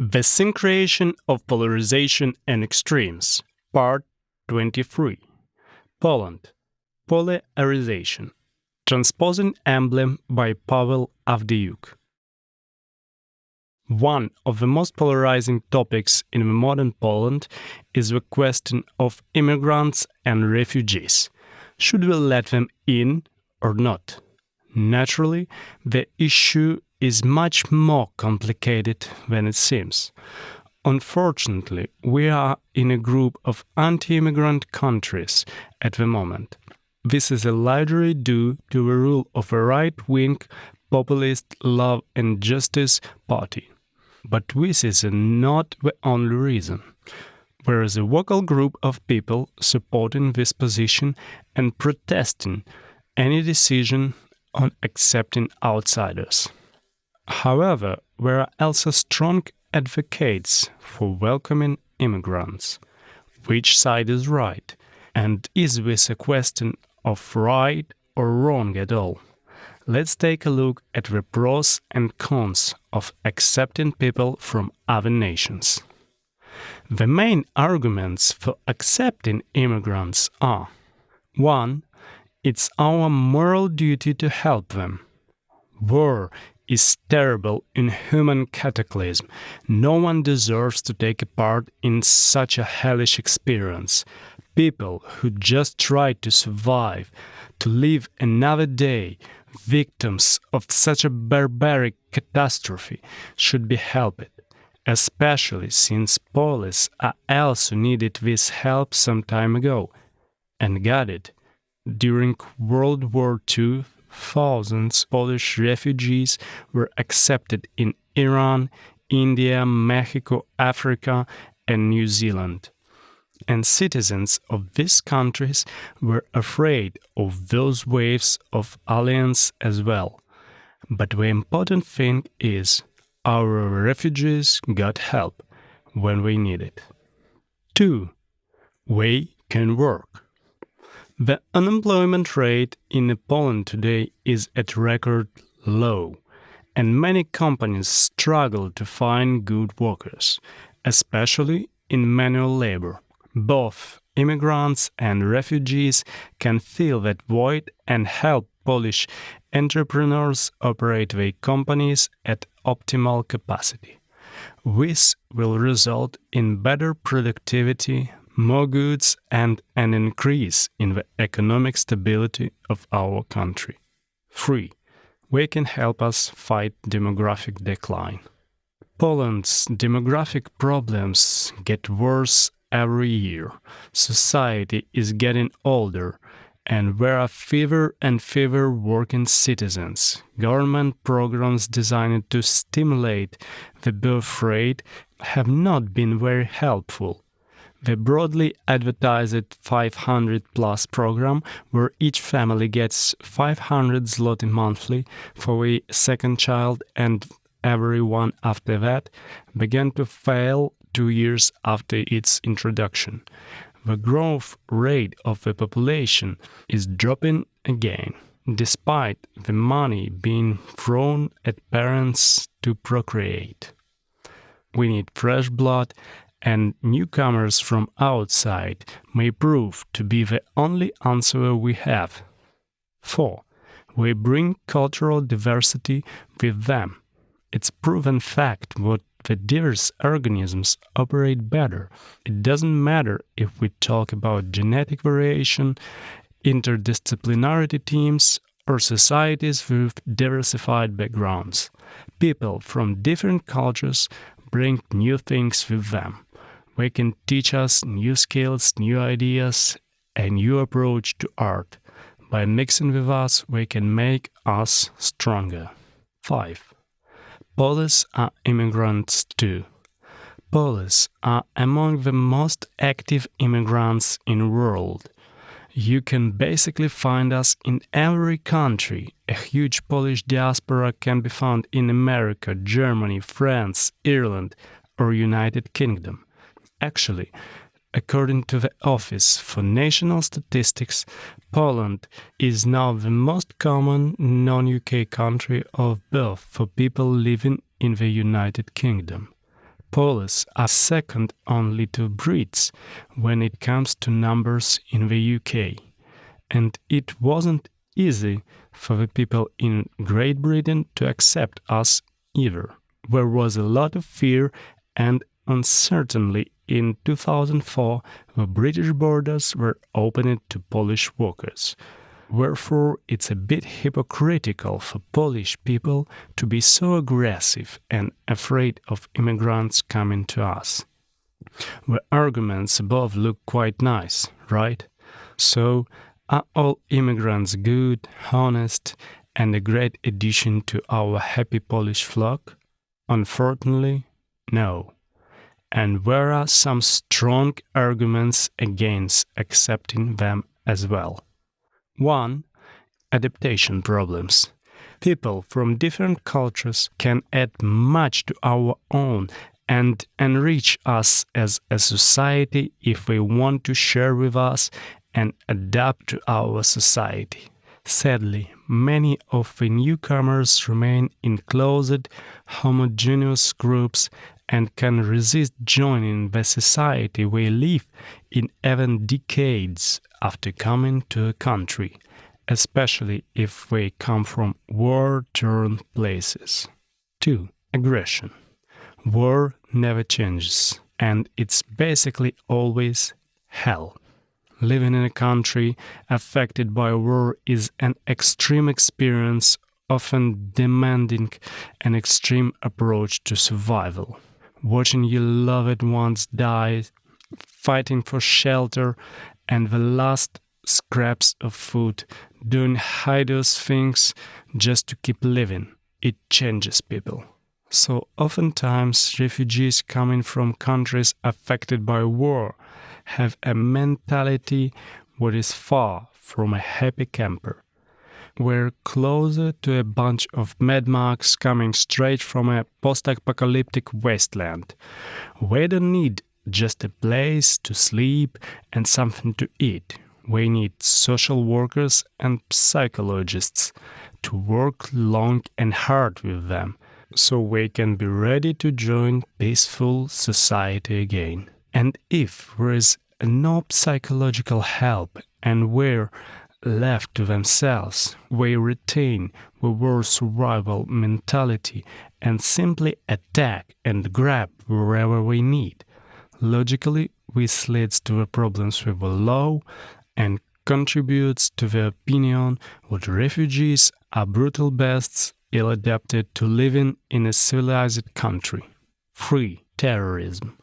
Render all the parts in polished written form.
The Syncretion of Polarization and Extremes, Part 23. Poland. Pole-arization. Transposing emblem by Pawel Awdejuk. One of the most polarizing topics in modern Poland is the question of immigrants and refugees. Should we let them in or not? Naturally, the issue is much more complicated than it seems. Unfortunately, we are in a group of anti-immigrant countries at the moment. This is largely due to the rule of a right-wing populist love and justice party. But this is not the only reason. There is a vocal group of people supporting this position and protesting any decision on accepting outsiders. However, there are also strong advocates for welcoming immigrants. Which side is right? And is this a question of right or wrong at all? Let's take a look at the pros and cons of accepting people from other nations. The main arguments for accepting immigrants are: 1. It's our moral duty to help them. War is terrible, inhuman cataclysm. No one deserves to take a part in such a hellish experience. People who just try to survive, to live another day, victims of such a barbaric catastrophe, should be helped, especially since Poles also needed this help some time ago, and got it. During World War II, thousands of Polish refugees were accepted in Iran, India, Mexico, Africa, and New Zealand. And citizens of these countries were afraid of those waves of aliens as well. But the important thing is, our refugees got help when we need it. 2. We can work. The unemployment rate in Poland today is at record low, and many companies struggle to find good workers, especially in manual labor. Both immigrants and refugees can fill that void and help Polish entrepreneurs operate their companies at optimal capacity. This will result in better productivity, more goods, and an increase in the economic stability of our country. 3. We can help us fight demographic decline. Poland's demographic problems get worse every year. Society is getting older, and there are fewer and fewer working citizens. Government programs designed to stimulate the birth rate have not been very helpful. The broadly advertised 500-plus program, where each family gets 500 zloty monthly for a second child and every one after that, began to fail 2 years after its introduction. The growth rate of the population is dropping again, despite the money being thrown at parents to procreate. We need fresh blood, and newcomers from outside may prove to be the only answer we have. 4. We bring cultural diversity with them. It's proven fact that the diverse organisms operate better. It doesn't matter if we talk about genetic variation, interdisciplinarity teams, or societies with diversified backgrounds. People from different cultures bring new things with them. They can teach us new skills, new ideas, a new approach to art. By mixing with us, they can make us stronger. 5. Poles are immigrants too. Poles are among the most active immigrants in the world. You can basically find us in every country. A huge Polish diaspora can be found in America, Germany, France, Ireland, or United Kingdom. Actually, according to the Office for National Statistics, Poland is now the most common non-UK country of birth for people living in the United Kingdom. Poles are second only to Brits when it comes to numbers in the UK, and it wasn't easy for the people in Great Britain to accept us either. There was a lot of fear and uncertainty. In 2004, the British borders were opened to Polish workers. Wherefore, it's a bit hypocritical for Polish people to be so aggressive and afraid of immigrants coming to us. The arguments above look quite nice, right? So, are all immigrants good, honest, and a great addition to our happy Polish flock? Unfortunately, no. And there are some strong arguments against accepting them as well. 1. Adaptation problems. People from different cultures can add much to our own and enrich us as a society if they want to share with us and adapt to our society. Sadly, many of the newcomers remain in closed, homogeneous groups and can resist joining the society they live in even decades after coming to a country, especially if they come from war-torn places. 2. Aggression. War never changes, and it's basically always hell. Living in a country affected by war is an extreme experience, often demanding an extreme approach to survival. Watching your loved ones die, fighting for shelter and the last scraps of food, doing hideous things just to keep living, it changes people. So oftentimes refugees coming from countries affected by war have a mentality what is far from a happy camper. We're closer to a bunch of madmugs coming straight from a post-apocalyptic wasteland. We don't need just a place to sleep and something to eat. We need social workers and psychologists to work long and hard with them, so we can be ready to join peaceful society again. And if there is no psychological help and we're left to themselves, we retain the war survival mentality and simply attack and grab wherever we need. Logically, this leads to the problems with the law and contributes to the opinion that refugees are brutal beasts ill-adapted to living in a civilized country. 3. Terrorism.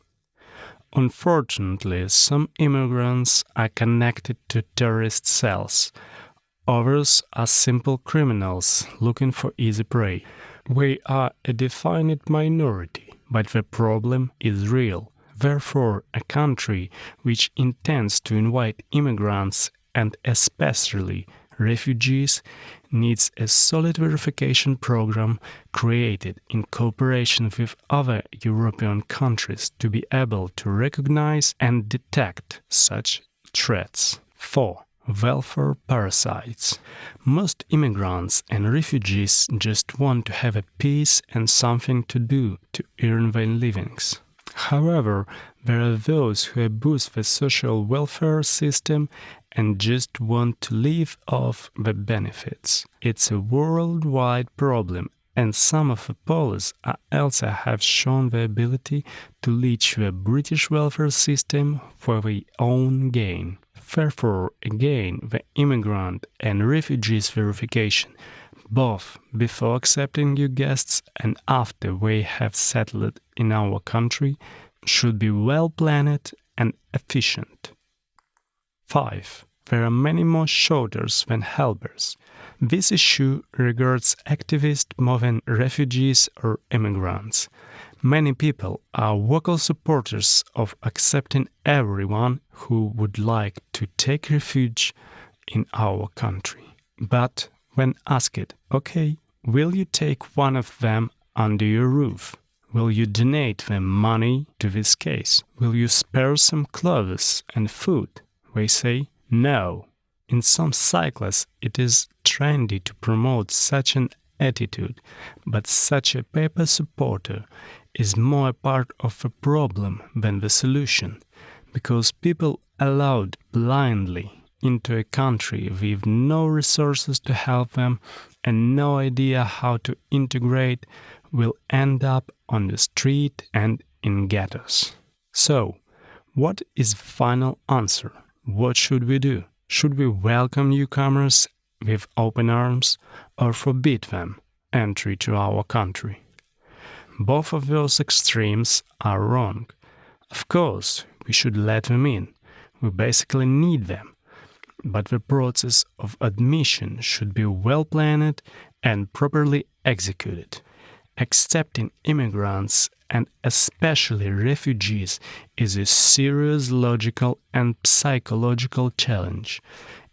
Unfortunately, some immigrants are connected to terrorist cells. Others are simple criminals looking for easy prey. We are a defined minority, but the problem is real. Therefore, a country which intends to invite immigrants and especially refugees needs a solid verification program created in cooperation with other European countries to be able to recognize and detect such threats. 4. Welfare parasites. Most immigrants and refugees just want to have a peace and something to do to earn their livings. However, there are those who abuse the social welfare system and just want to live off the benefits. It's a worldwide problem, and some of the Poles also have shown the ability to leech the British welfare system for their own gain. Therefore, again, the immigrant and refugees verification, both before accepting new guests and after they have settled in our country, should be well planned and efficient. 5. There are many more shooters than helpers. This issue regards activists more than refugees or immigrants. Many people are vocal supporters of accepting everyone who would like to take refuge in our country. But when asked, okay, will you take one of them under your roof? Will you donate them money to this case? Will you spare some clothes and food? They say no. In some cycles, it is trendy to promote such an attitude, but such a paper supporter is more a part of a problem than the solution, because people allowed blindly into a country with no resources to help them and no idea how to integrate will end up on the street and in ghettos. So, what is the final answer? What should we do? Should we welcome newcomers with open arms or forbid them entry to our country? Both of those extremes are wrong. Of course, we should let them in. We basically need them. But the process of admission should be well planned and properly executed. Accepting immigrants and especially refugees is a serious logical and psychological challenge.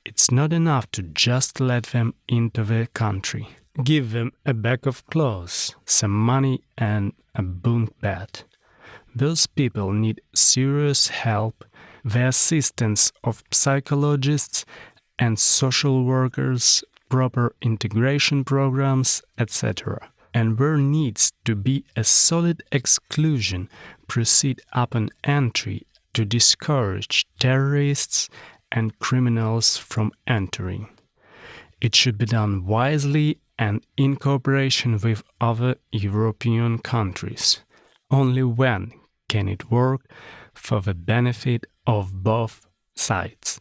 It's not enough to just let them into the country. Give them a bag of clothes, some money and a bunk bed. Those people need serious help, the assistance of psychologists and social workers, proper integration programs, etc. And there needs to be a solid exclusion procedure upon entry to discourage terrorists and criminals from entering. It should be done wisely and in cooperation with other European countries. Only then can it work for the benefit of both sides.